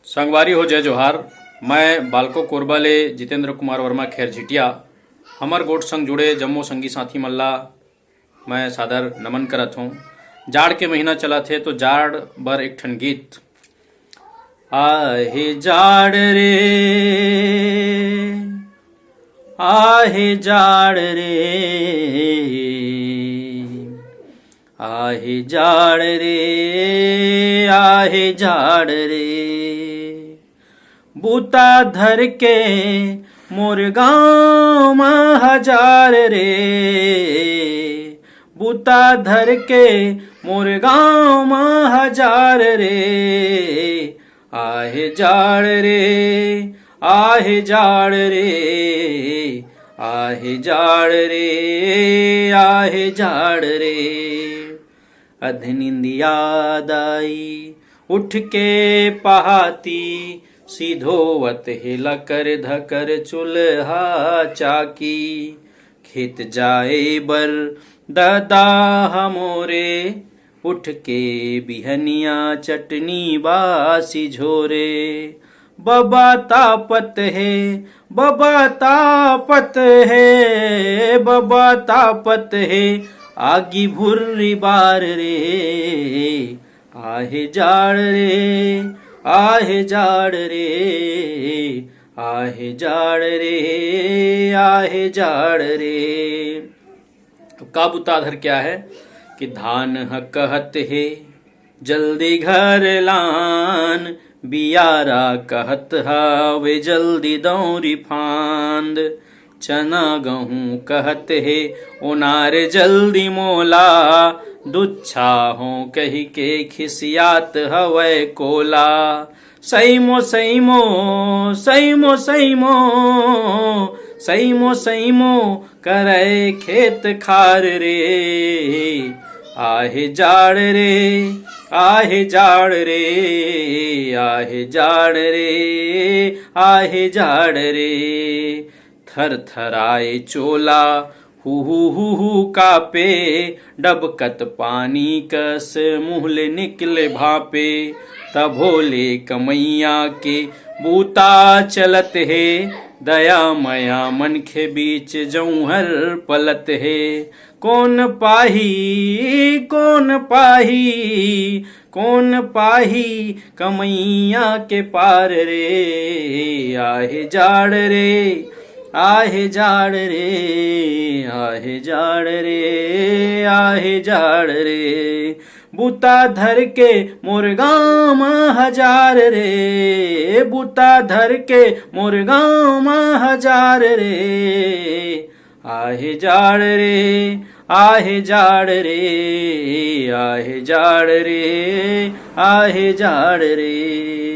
संगवारी हो जय जोहार। मैं बालको कोरबा ले जितेंद्र कुमार वर्मा खैर झिटिया हमर गोठ संग जुड़े जम्मो संगी साथी मल्ला मैं सादर नमन करत हूँ। जाड़ के महीना चला थे तो जाड़ बर एक ठन गीत। आहे जाड़ रे, आहे जाड़ रे, आहे जाड़ रे, आहे जाड़ रे, बूता धर के मोर गाँव में हजार रे, बूता धर के मोर गाँव में हजार रे, आहे जाड़ रे, आहे जाड़ रे, आहे जाड़ रे, आहे जाड़ रे। अध निंदिया दाई उठ के पहाती, सीधोवत हिला कर धकर चूल्हा चाकी, खेत जाए बर दादा हमोरे, उठ के बिहनिया चटनी बासी झोरे, बबा तापत है, बबा तापत है, बबा तापत है, आगी भुर्री बार रे, आहे जाड़ रे, आहे जाड़ रे, आहे जाड़ रे, आहे जाड़ रे। अब का बुताधर क्या है कि धान कहत है जल्दी घर लान, बियारा कहत हावे जल्दी दौरी फांद, चना गहूँ कहत है उनार जल्दी मोला, दुच्छा हो कही के खिसियात हवै कोला, सईमो सईमो सईमो सईमो सईमो सईमो करे खेत खार रे, आहे जाड़ रे, आहे जाड़ रे, आहे जाड़ रे, आहे जाड़ रे। थर थराए चोला हु कापे, डबकत पानी कस मुहले निकले भापे, तभोले कमैया के बूता चलत है, दया मया मन के बीच जौहर पलत है, कौन पाही कौन पाही कौन पाही कमैया के पार रे, आहे जाड़ रे, आहे जाड़ रे, आहे जाड़ रे, आहे जाड़ रे, बूता धर के मोर गाँव में हजार रे, बूता धर के मोर गाँव में हजार रे, आहे जाड़ रे, आहे जाड़ रे, आहे जाड़ रे, आहे जाड़ रे।